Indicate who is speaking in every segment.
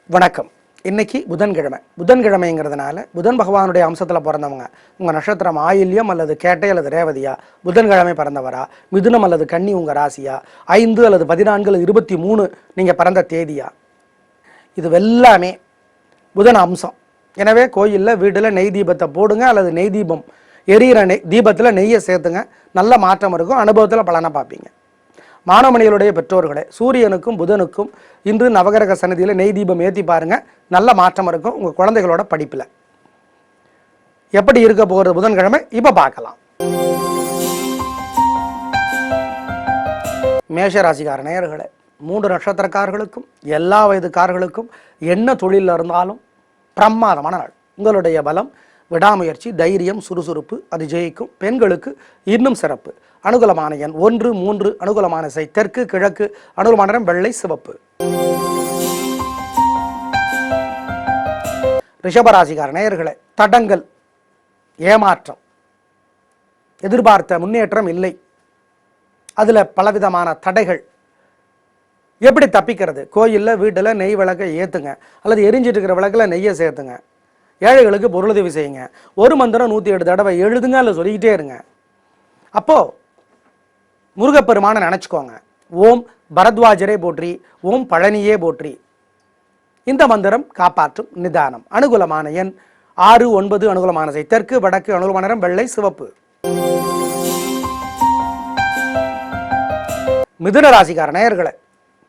Speaker 1: வணக்கம். இன்னைக்கு புதன்கிழமைங்கிறதுனால புதன் பகவானுடைய அம்சத்தில் பிறந்தவங்க உங்கள் நட்சத்திரம் ஆயில்யம் அல்லது கேட்டை அல்லது ரேவதியா, புதன்கிழமை பிறந்தவரா, மிதுனம் அல்லது கன்னி உங்கள் ராசியா, 5 அல்லது 14 அல்லது 23 நீங்கள் பிறந்த தேதியா, இது எல்லாமே புதன் அம்சம். எனவே கோயிலில் வீட்டில் நெய் தீபத்தை போடுங்க அல்லது நெய் தீபம் எரியிற தீபத்தில் நெய்யை சேர்த்துங்க. நல்ல மாற்றம் இருக்கும், அனுபவத்தில் பலனை பார்ப்பீங்க. மாணவமணிகளுடைய பெற்றோர்களே, சூரியனுக்கும் புதனுக்கும் இன்று நவகிரக சன்னதியில் நெய் தீபம் ஏற்றி பாருங்க, நல்ல மாற்றம் இருக்கும் உங்கள் குழந்தைகளோட படிப்பில். எப்படி இருக்க போகிறது புதன்கிழமை இப்போ பார்க்கலாம். மேஷராசிக்கார நேயர்களே, 3 நட்சத்திரக்காரர்களுக்கும் எல்லா வயதுக்காரர்களுக்கும் என்ன தொழிலில் இருந்தாலும் பிரமாதமான நாள். உங்களுடைய பலம், விடாமுயற்சி, தைரியம், சுறுசுறுப்பு, அது ஜெயிக்கும். பெண்களுக்கு இன்னும் சிறப்பு. அனுகூலமான எண் 1, 3. அனுகூலமான திசை தெற்கு, கிழக்கு. அனுகூலமான நிறம் வெள்ளை, சிவப்பு. ரிஷபராசிக்கார நேயர்களே, தடங்கள், ஏமாற்றம், எதிர்பார்த்த முன்னேற்றம் இல்லை, அதில் பலவிதமான தடைகள். எப்படி தப்பிக்கிறது? கோயிலில் வீட்டில் நெய் விளக்கை ஏற்றுங்க அல்லது எரிஞ்சிட்டு இருக்கிற விளக்கில் நெய்யை சேர்த்துங்க. ஏழைகளுக்கு பொருளுதவி செய்யுங்க. ஒரு மந்திரம் 108 தடவை எழுதுங்க அல்லது சொல்லிக்கிட்டே இருங்க. அப்போது முருகப்பெருமான நினச்சிக்கோங்க. ஓம் பரத்வாஜரே போற்றி, ஓம் பழனியே போற்றி. இந்த மந்திரம் காப்பாற்றும். நிதானம். அனுகூலமான எண் 6, 9. அனுகூலமான திசை தெற்கு, வடக்கு. அனுகூலமான நிறம் வெள்ளை, சிவப்பு. மிதுன ராசிக்கார நேயர்களே,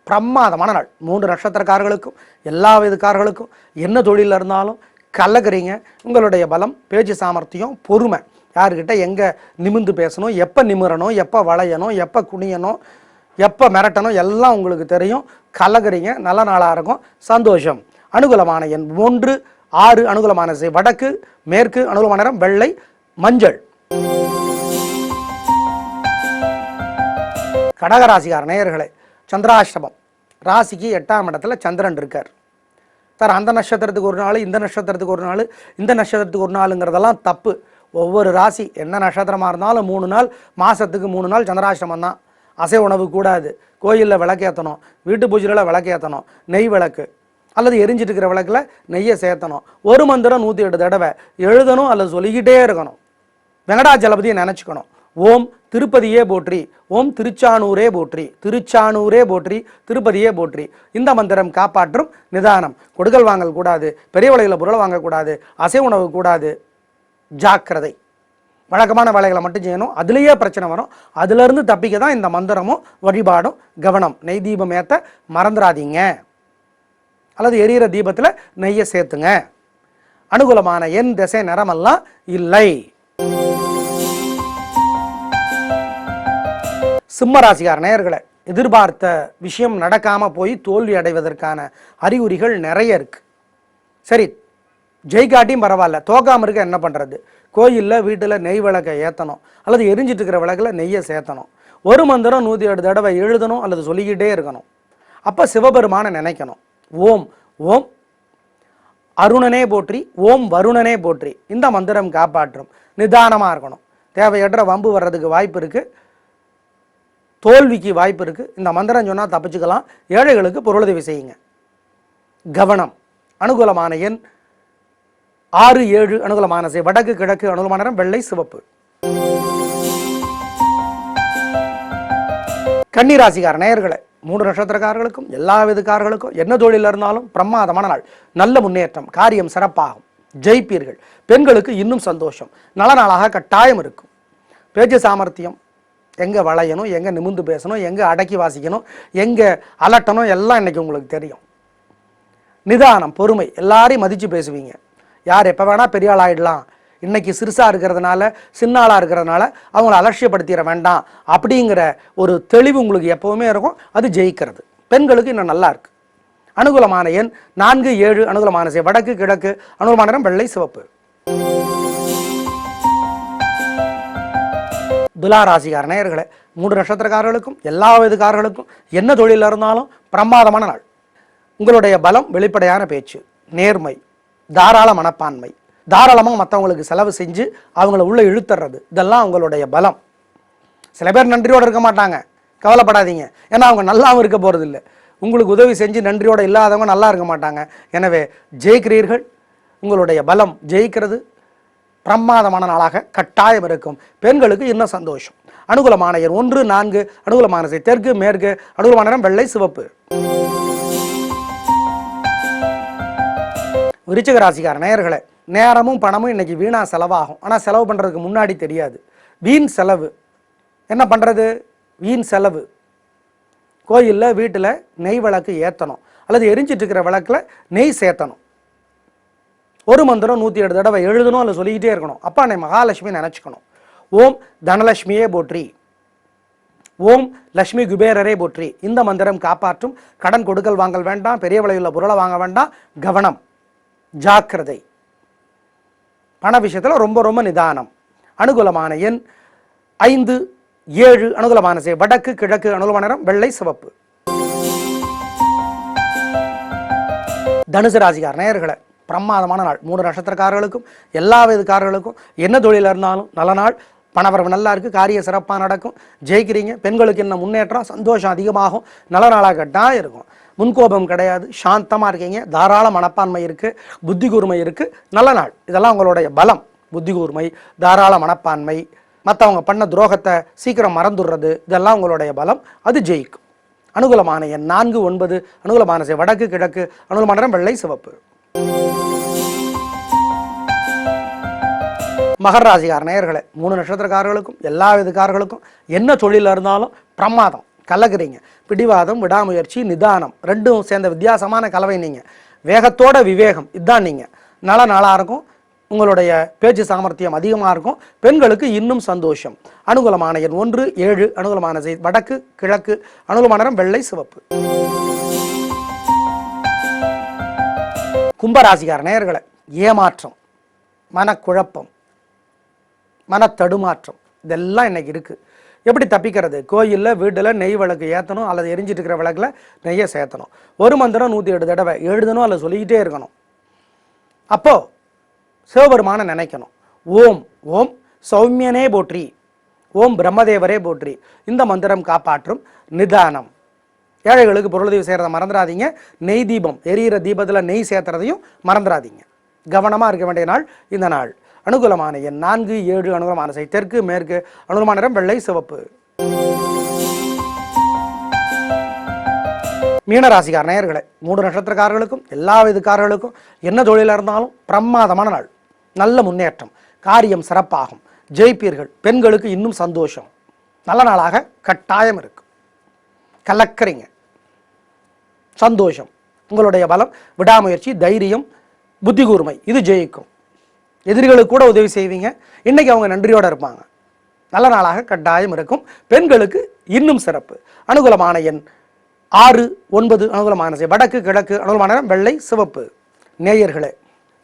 Speaker 1: பிரமாதமான நாள். 3 நட்சத்திரக்காரர்களுக்கும் எல்லா வயதுக்காரர்களுக்கும் என்ன தொழிலில் இருந்தாலும் கலக்கிறீங்க. உங்களுடைய பலம், பேச்சு சாமர்த்தியம், பொறுமை. யாருக்கிட்ட எங்கே நிமிர்ந்து பேசணும், எப்போ நிமிரணும், எப்போ வளையணும், எப்போ குனியணும், எப்போ மிரட்டணும், எல்லாம் உங்களுக்கு தெரியும். கலக்கிறீங்க. நல்ல நாளாக இருக்கும், சந்தோஷம். அனுகூலமான எண் 1, 6. அனுகூலமான திசை வடக்கு, மேற்கு. அனுகூலமான நிறம் வெள்ளை, மஞ்சள். கடகராசிக்கார நேயர்களே, சந்திராஷ்டமம். ராசிக்கு 8ஆம் இடத்துல சந்திரன் இருக்கார். சார், அந்த நட்சத்திரத்துக்கு ஒரு நாள், இந்த நட்சத்திரத்துக்கு ஒரு நாள், இந்த நட்சத்திரத்துக்கு ஒரு நாளுங்கிறதெல்லாம் தப்பு. ஒவ்வொரு ராசி என்ன நட்சத்திரமாக இருந்தாலும் 3 நாள், மாதத்துக்கு 3 நாள் சந்திராஷ்டமம் தான். அசைவ உணவு கூடாது. கோயிலில் விளக்கேற்றணும், வீட்டு பூஜையில் விளக்கேற்றணும், நெய் விளக்கு அல்லது எரிஞ்சிட்டு இருக்கிற விளக்கில் நெய்யை சேர்த்தணும். ஒரு மந்திரம் 108 தடவை எழுதணும் அல்லது சொல்லிக்கிட்டே இருக்கணும். வெங்கடாச்சலபதியை நினச்சிக்கணும். ஓம் திருப்பதியே போற்றி, ஓம் திருச்சானூரே போற்றி, திருச்சானூரே போற்றி, திருப்பதியே போற்றி. இந்த மந்திரம் காப்பாற்றும். நிதானம். கொடுக்கல் வாங்கல் கூடாது, பெரிய விலையில் பொருளை வாங்கக்கூடாது, அசைவ உணவு கூடாது. ஜாக்கிரதை. வழக்கமான வேலைகளை மட்டும் செய்யணும். அதுலேயே பிரச்சனை வரும். அதிலிருந்து தப்பிக்க தான் இந்த மந்திரமும் வழிபாடும். கவனம். நெய் தீபம் ஏற்ற மறந்துடாதீங்க அல்லது எரியிற தீபத்தில் நெய்யை சேர்த்துங்க. அனுகூலமான எண், திசை, நிறமெல்லாம் இல்லை. சிம்மராசிக்கார நேயர்களே, எதிர்பார்த்த விஷயம் நடக்காமல் போய் தோல்வி அடைவதற்கான அறிகுறிகள் நிறைய இருக்குது. சரி, ஜெயிக்காட்டியும் பரவாயில்ல, தோக்காமல் இருக்க என்ன பண்ணுறது? கோயிலில் வீட்டில் நெய் விளக்கை ஏற்றணும் அல்லது எரிஞ்சிட்டு இருக்கிற விளக்கில் நெய்யை சேர்த்தணும். ஒரு மந்திரம் 108 தடவை எழுதணும் அல்லது சொல்லிக்கிட்டே இருக்கணும். அப்போ சிவபெருமானை நினைக்கணும். ஓம் ஓம் அருணனே போற்றி, ஓம் வருணனே போற்றி. இந்த மந்திரம் காப்பாற்றும். நிதானமாக இருக்கணும். தேவையற்ற வம்பு வர்றதுக்கு வாய்ப்பு இருக்குது, தோல்விக்கு வாய்ப்பு இருக்குது. இந்த மந்திரம் சொன்னால் தப்பிச்சுக்கலாம். ஏழைகளுக்கு பொருளுதவி செய்யுங்க. கவனம். அனுகூலமான எண் 6, 7. அனுகூலமான திசை வடக்கு, கிழக்கு. அனுகூலமான நிறம் வெள்ளை, சிவப்பு. கன்னிராசிக்கார நேயர்களே, 3 நட்சத்திரக்காரர்களுக்கும் எல்லா விதக்காரர்களுக்கும் என்ன தொழிலில் இருந்தாலும் பிரமாதமான நாள். நல்ல முன்னேற்றம், காரியம் சிறப்பாகும், ஜெயிப்பீர்கள். பெண்களுக்கு இன்னும் சந்தோஷம். நல்ல நாளாக கட்டாயம் இருக்கும். பேச்சு சாமர்த்தியம், எங்கே வளையணும், எங்கே நிமிர்ந்து பேசணும், எங்கே அடக்கி வாசிக்கணும், எங்கே அலட்டணும், எல்லாம் இன்றைக்கி உங்களுக்கு தெரியும். நிதானம், பொறுமை. எல்லாரையும் மதித்து பேசுவீங்க. யார் எப்போ வேணால் பெரிய ஆள் ஆகிடலாம், இன்றைக்கி சிறுசாக இருக்கிறதுனால, சின்ன ஆளாக இருக்கிறதுனால அவங்கள அலட்சியப்படுத்திட வேண்டாம் அப்படிங்கிற ஒரு தெளிவு உங்களுக்கு எப்போவுமே இருக்கும். அது ஜெயிக்கிறது. பெண்களுக்கு இன்னும் நல்லா இருக்குது. அனுகூலமான எண் 4, 7. அனுகூலமான திசை வடக்கு, கிழக்கு. அனுகூலமான நிறம் வெள்ளை, சிவப்பு. துலா ராசிக்கார நேயர்களே, 3 நட்சத்திரக்காரர்களுக்கும் எல்லா வயதுக்காரர்களுக்கும் என்ன தொழிலில் இருந்தாலும் பிரமாதமான நாள். உங்களுடைய பலம், வெளிப்படையான பேச்சு, நேர்மை, தாராள மனப்பான்மை, தாராளமாக மற்றவங்களுக்கு செலவு செஞ்சு அவங்கள உள்ளே இழுத்துறது, இதெல்லாம் உங்களுடைய பலம். சில பேர் நன்றியோடு இருக்க மாட்டாங்க, கவலைப்படாதீங்க. ஏன்னா அவங்க நல்லாவும் இருக்க போகிறது இல்லை. உங்களுக்கு உதவி செஞ்சு நன்றியோடு இல்லாதவங்க நல்லா இருக்க மாட்டாங்க. எனவே ஜெயிக்கிறீர்கள். உங்களுடைய பலம் ஜெயிக்கிறது. பிரமாதமான நாளாக கட்டாயம் இருக்கும். பெண்களுக்கு இன்னும் சந்தோஷம். அனுகூலமான எண் 1, 4. அனுகூலமான திசை தெற்கு மேற்கு. அனுகூலமான நிறம் வெள்ளை சிவப்பு. விருச்சிக ராசிக்கார நேயர்களே, நேரமும் பணமும் இன்னைக்கு வீணா செலவாகும். ஆனால் செலவு பண்ணுறதுக்கு முன்னாடி தெரியாது. வீண் செலவு. என்ன பண்ணுறது? வீண் செலவு. கோயிலில் வீட்டில் நெய் விளக்கு ஏற்றணும், அல்லது எரிஞ்சிட்டு இருக்கிற விளக்கில் நெய் சேர்த்தணும். ஒரு மந்திரம் 108 தடவை எழுதணும், அல்லது சொல்லிக்கிட்டே இருக்கணும். அப்பா அன்னை மகாலட்சுமி நினச்சிக்கணும். ஓம் தனலட்சுமியே போற்றி, ஓம் லட்சுமி குபேரரே போற்றி. இந்த மந்திரம் காப்பாற்றும். கடன் கொடுக்கல் வாங்கல் வேண்டாம், பெரிய விலையுள்ள பொருளை வாங்க வேண்டாம். கவனம், ஜாக்கிரதை. பண விஷயத்தில் ரொம்ப ரொம்ப நிதானம். அனுகூலமான எண் 5, 7. அனுகூலமான திசை வடக்கு கிழக்கு. அனுகூலமான நிறம் வெள்ளை சிவப்பு. தனுசு ராசிக்கார நேயர்களே, பிரமாதமான நாள். 3 நட்சத்திரக்காரர்களுக்கும் எல்லா வயதுக்காரர்களுக்கும் என்ன தொழிலாக இருந்தாலும் நல்ல நாள். பணவரவு நல்லா இருக்குது. காரிய சிறப்பாக நடக்கும். ஜெயிக்கிறீங்க. பெண்களுக்கு என்ன முன்னேற்றம், சந்தோஷம் அதிகமாகும். நல்ல நாளாக கட்டாயம் இருக்கும். முன்கோபம் கிடையாது. சாந்தமாக இருக்கீங்க. தாராள மனப்பான்மை இருக்குது. புத்தி கூர்மை இருக்குது. நல்ல நாள். இதெல்லாம் உங்களுடைய பலம். புத்தி கூர்மை, தாராள மனப்பான்மை, மற்றவங்க பண்ண துரோகத்தை சீக்கிரம் மறந்துடுறது, இதெல்லாம் உங்களுடைய பலம். அது ஜெயிக்கும். அனுகூலமான எண் 4, 9. அனுகூலமான திசை வடக்கு கிழக்கு. அனுகூலமான நிறம் வெள்ளை சிவப்பு. மகர ராசிக்கார நேயர்களே, 3 நட்சத்திரக்காரர்களுக்கும் எல்லா விதக்காரர்களுக்கும் என்ன தொழில் இருந்தாலும் பிரமாதம். கலக்குறீங்க. பிடிவாதம், விடாமுயற்சி, நிதானம் ரெண்டும் சேர்ந்த வித்தியாசமான கலவை. நீங்கள் வேகத்தோட விவேகம், இதுதான் நீங்கள். நல்ல நாளாக இருக்கும். உங்களுடைய பேச்சு சாமர்த்தியம் அதிகமாக இருக்கும். பெண்களுக்கு இன்னும் சந்தோஷம். அனுகூலமான எண் 1, 7. அனுகூலமான திசை வடக்கு கிழக்கு. அனுகூலமான நிறம் வெள்ளை சிவப்பு. கும்பராசிக்கார நேயர்களே, ஏமாற்றம், மனக்குழப்பம், மனத்தடுமாற்றம் இதெல்லாம் இன்னைக்கு இருக்குது. எப்படி தப்பிக்கிறது? கோயிலில் வீட்டில் நெய் விளக்கு ஏற்றணும், அல்லது எரிஞ்சிட்டு இருக்கிற விளக்கில் நெய்யை சேர்த்தணும். ஒரு மந்திரம் 108 தடவை எழுதணும், அல்லது சொல்லிக்கிட்டே இருக்கணும். அப்போது சிவபெருமானை நினைக்கணும். ஓம் ஓம் சௌமியனே போற்றி, ஓம் பிரம்மதேவரே போற்றி. இந்த மந்திரம் காப்பாற்றும். நிதானம். ஏழைகளுக்கு பொருளுதவி செய்கிறத மறந்துடாதீங்க. நெய் தீபம் எரியிற தீபத்தில் நெய் சேர்த்துறதையும் மறந்துடாதீங்க. கவனமாக இருக்க வேண்டிய நாள் இந்த நாள். அனுகூலமான எண் 4, 7. அனுகூலமான திசை தெற்கு மேற்கு. அனுகூலமான நிறம் வெள்ளை சிவப்பு. மீனராசிக்கார நேயர்களே, 3 நட்சத்திரக்காரர்களுக்கும் எல்லா வயதுக்காரர்களுக்கும் என்ன தொழிலாக இருந்தாலும் பிரமாதமான நாள். நல்ல முன்னேற்றம். காரியம் சிறப்பாகும். ஜெயிப்பீர்கள். பெண்களுக்கு இன்னும் சந்தோஷம். நல்ல நாளாக கட்டாயம் இருக்கும். கலக்கிறீங்க. சந்தோஷம். உங்களுடைய பலம், விடாமுயற்சி, தைரியம், புத்தி கூர்மை இது ஜெயிக்கும். எதிரிகளுக்கு கூட உதவி செய்வீங்க. இன்னைக்கு அவங்க நன்றியோடு இருப்பாங்க. நல்ல நாளாக கட்டாயம் இருக்கும். பெண்களுக்கு இன்னும் சிறப்பு. அனுகூலமான எண் 6, 9. அனுகூலமான திசை வடக்கு கிழக்கு. அனுகூலமான நிறம் வெள்ளை சிவப்பு. நேயர்களே,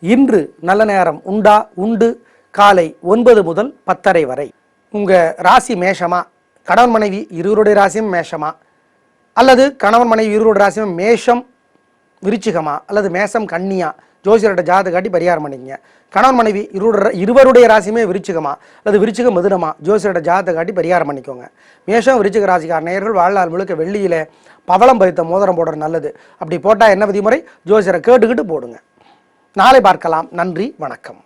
Speaker 1: இன்று நல்ல நேரம் உண்டு. காலை 9 முதல் 10:30 வரை. உங்கள் ராசி மேஷமா, கணவன் மனைவி இருவருடைய ராசியும் மேஷமா, அல்லது கணவன் மனைவி இருவருடைய ராசியும் மேஷம் விருச்சிகமா, அல்லது மேஷம் கன்னியா, ஜோசியர்கிட்ட ஜாதகம் காட்டி பரிகாரம் பண்ணிக்கங்க. கணவன் மனைவி இருவருடைய ராசியுமே விருச்சிகமா, அல்லது விருச்சிகம் மிதுனமா, ஜோசியர்கிட்ட ஜாதகம் காட்டி பரிகாரம் பண்ணிக்கோங்க. மேஷம் விருச்சிக ராசிக்கார நேயர்கள் வாழ்நாள் முழுக்க வெள்ளியில் பவளம் பதித்த மோதிரம் போடுறது நல்லது. அப்படி போட்டால் என்ன விதிமுறை? ஜோசியரை கேட்டுக்கிட்டு போடுங்க. நாளை பார்க்கலாம். நன்றி, வணக்கம்.